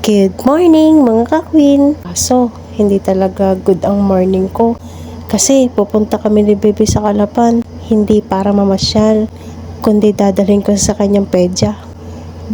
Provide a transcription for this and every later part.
Good morning mga ka-queen! So, hindi talaga good ang morning ko. Kasi pupunta kami ni Bebe sa Calapan. Hindi para mamasyal, kundi dadalhin ko sa kanyang pedya.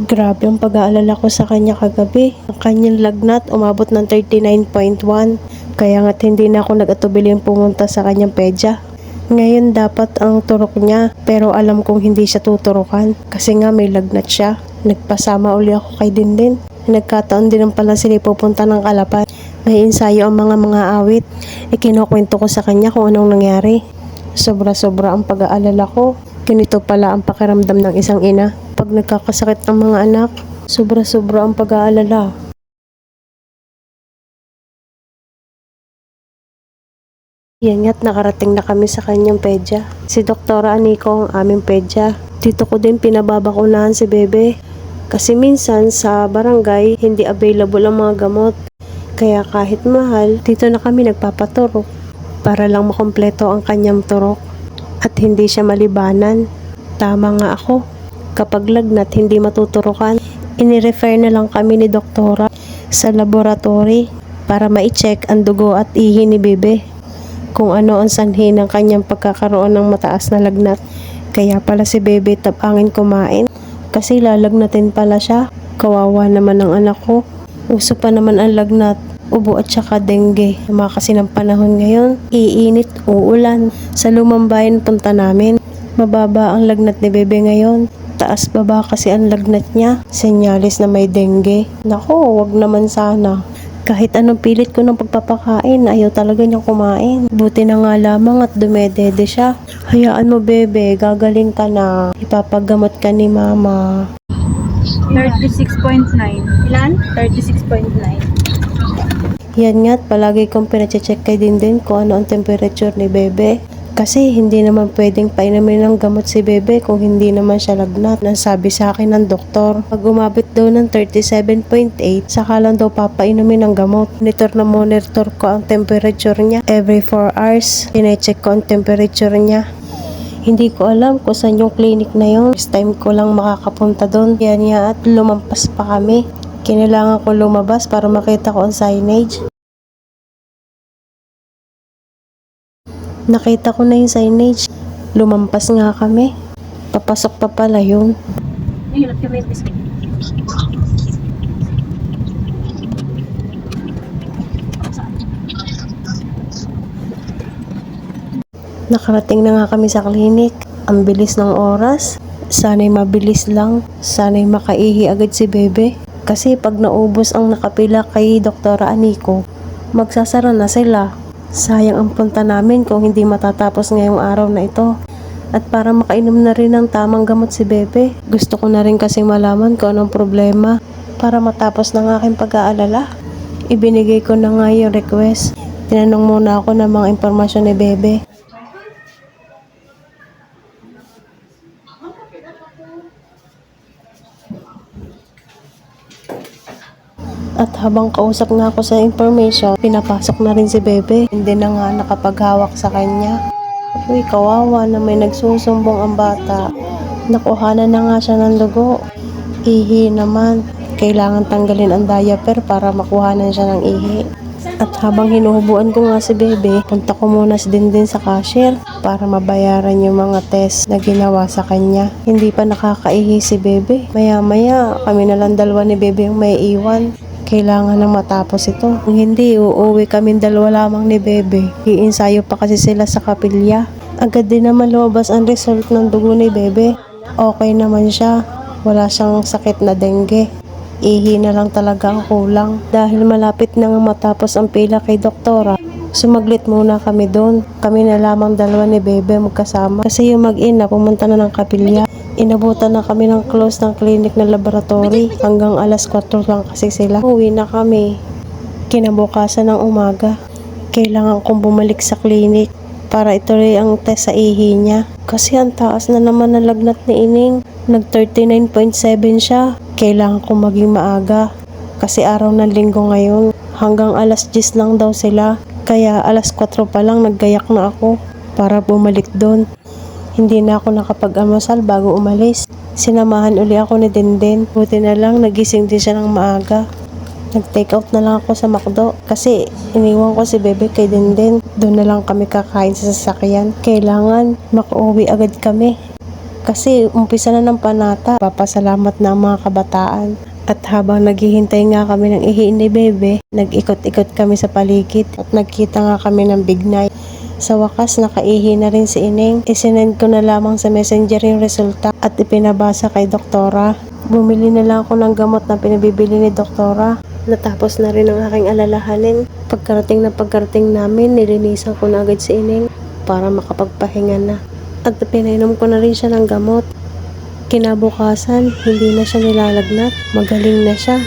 Grabe ang pag-aalala ko sa kanya kagabi. Ang kanyang lagnat umabot ng 39.1. Kaya nga't hindi na ako nag-atubiling pumunta sa kanyang pedya. Ngayon dapat ang turok niya, pero alam kong hindi siya tuturukan kasi nga may lagnat siya. Nagpasama uli ako kay Dindin. Nagkataon din pala sila pupunta ng Calapan. May ensayo ang mga awit. Ikinukwento ko sa kanya kung anong nangyari. Sobra-sobra ang pag-aalala ko. Ganito pala ang pakiramdam ng isang ina pag nagkakasakit ang mga anak. Sobra-sobra ang pag-aalala. Yan nga't nakarating na kami sa kanyang pedya. Si Doktora Aniko ang aming pedya. Dito ko din pinababakunahan si Bebe. Kasi minsan sa barangay hindi available ang mga gamot. Kaya kahit mahal, dito na kami nagpapaturok para lang makompleto ang kanyang turok at hindi siya malibanan. Tama nga ako. Kapag lagnat hindi matuturukan, inirefer na lang kami ni Doktora sa laboratory para ma-check ang dugo at ihi ni Bebe kung ano ang sanhi ng kanyang pagkakaroon ng mataas na lagnat. Kaya pala si Bebe tabangin kumain kasi lalagnatin pala siya. Kawawa naman ang anak ko. Uso pa naman ang lagnat, ubo at saka dengue. Kasi ng panahon ngayon, iinit, uulan. Sa lumang bayan punta namin, mababa ang lagnat ni Bebe ngayon. Taas baba kasi ang lagnat niya. Senyalis na may dengue. Nako, wag naman sana. Kahit anong pilit ko ng pagpapakain, ayaw talaga niyang kumain. Buti na nga lamang at dumedede siya. Hayaan mo Bebe, gagaling ka na. Ipapagamot ka ni Mama. 36.9. Ilan? 36.9. Yan nga't palagi kong pinachecheck kay Dindin kung ano ang temperature ni Bebe. Kasi hindi naman pwedeng painumin ng gamot si Bebe kung hindi naman siya lagnat. Nasabi sa akin ng doktor, pag umabot daw ng 37.8, saka lang daw papainumin ng gamot. Monitor ko ang temperature niya. Every 4 hours, sinecheck ko ang temperature niya. Hindi ko alam kung saan yung clinic na yun. First time ko lang makakapunta doon. Yan niya at lumampas pa kami. Kinailangan ko lumabas para makita ko ang signage. Nakita ko na yung signage. Lumampas nga kami. Papasok pa pala yun. Nahilap kami yung biscuit. Nakarating na nga kami sa klinik. Ang bilis ng oras. Sana'y mabilis lang. Sana'y makaihi agad si Bebe. Kasi pag naubos ang nakapila kay Doktora Aniko, magsasara na sila. Sayang ang punta namin kung hindi matatapos ngayong araw na ito. At para makainom na rin ng tamang gamot si Bebe. Gusto ko na rin kasing malaman kung anong problema para matapos ng aking pag-aalala. Ibinigay ko na nga yung request. Tinanong muna ako ng mga impormasyon ni Bebe. At habang kausap nga ako sa information, pinapasok na rin si Bebe. Hindi na nga nakapaghawak sa kanya. Uy, kawawa na may nagsusumbong ang bata. Nakuhanan na nga siya ng dugo. Ihi naman. Kailangan tanggalin ang diaper para makuhanan siya ng ihi. At habang hinuhubuan ko nga si Bebe, punta ko muna si Dindin sa cashier para mabayaran yung mga test na ginawa sa kanya. Hindi pa nakakaihi si Bebe. Maya-maya, kami na lang dalawa ni Bebe yung may iwan. Kailangan nang matapos ito. Kung hindi, uuwi kaming dalawa lamang ni Bebe. Iinsayo pa kasi sila sa kapilya. Agad din naman lumabas ang result ng dugo ni Bebe. Okay naman siya. Wala siyang sakit na dengue. Ihi na lang talaga ang kulang. Dahil malapit nang matapos ang pila kay Doktora, sumaglit muna kami doon. Kami na lamang dalawa ni Bebe magkasama. Kasi yung mag-ina pumunta na ng kapilya. Inabutan na kami ng close ng clinic na laboratory. Hanggang alas 4 lang kasi sila. Uwi na kami. Kinabukasan ng umaga, kailangan kong bumalik sa clinic para ituloy ang test sa ihi niya. Kasi ang taas na naman ng lagnat ni Ining. Nag 39.7 siya. Kailangan kong maging maaga. Kasi araw ng linggo ngayon. Hanggang alas 10 lang daw sila. Kaya alas 4 pa lang naggayak na ako para bumalik doon. Hindi na ako nakapag-almusal bago umalis. Sinamahan uli ako ni Dindin. Buti na lang nagising din siya ng maaga. Nag-take out na lang ako sa McDo kasi iniwan ko si Bebe kay Denden. Doon na lang kami kakain sa sasakyan. Kailangan makauwi agad kami. Kasi umpisa na ng panata. Papasalamat na ang mga kabataan. At habang naghihintay nga kami ng ihi ni Bebe, nag-ikot-ikot kami sa paligid at nagkita nga kami ng Big Night. Sa wakas, nakaihi na rin si Ineng. Isinend ko na lamang sa messenger yung resulta at ipinabasa kay Doktora. Bumili na lang ako ng gamot na pinabibili ni Doktora. Natapos na rin ang aking alalahanin. Pagkarating namin, nilinisan ko na agad si Ineng para makapagpahinga na. At pinainom ko na rin siya ng gamot. Kinabukasan, hindi na siya nilalagnat. Magaling na siya.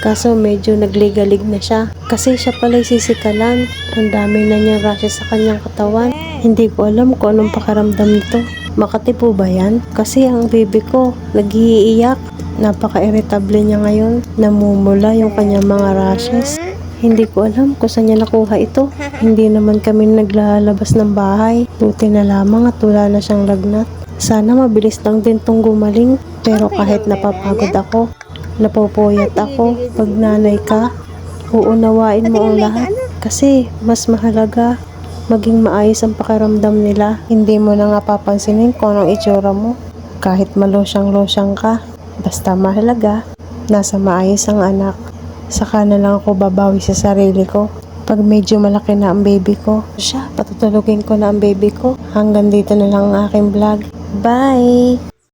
Kaso medyo nagligalig na siya. Kasi siya pala'y sisikalan. Ang dami na niyang rashes sa kanyang katawan. Hindi ko alam kung anong pakiramdam nito. Makati po ba yan? Kasi ang baby ko, nag-iiyak. Napaka-irritable niya ngayon. Namumula yung kanyang mga rashes. Hindi ko alam kung saan niya nakuha ito. Hindi naman kami naglalabas ng bahay. Buti na lamang at wala na siyang lagnat. Sana mabilis lang din tong gumaling. Pero kahit napapagod ako, napupuyat ako. Pag nanay ka, uunawain mo ang lahat. Kasi mas mahalaga maging maayos ang pakiramdam nila. Hindi mo na nga papansinin kung anong itsura mo. Kahit malosyang-losyang ka, basta mahalaga, nasa maayos ang anak. Saka na lang ako babawi sa sarili ko. Pag medyo malaki na ang baby ko, patutulugin ko na ang baby ko. Hanggang dito na lang ang aking vlog. Bye!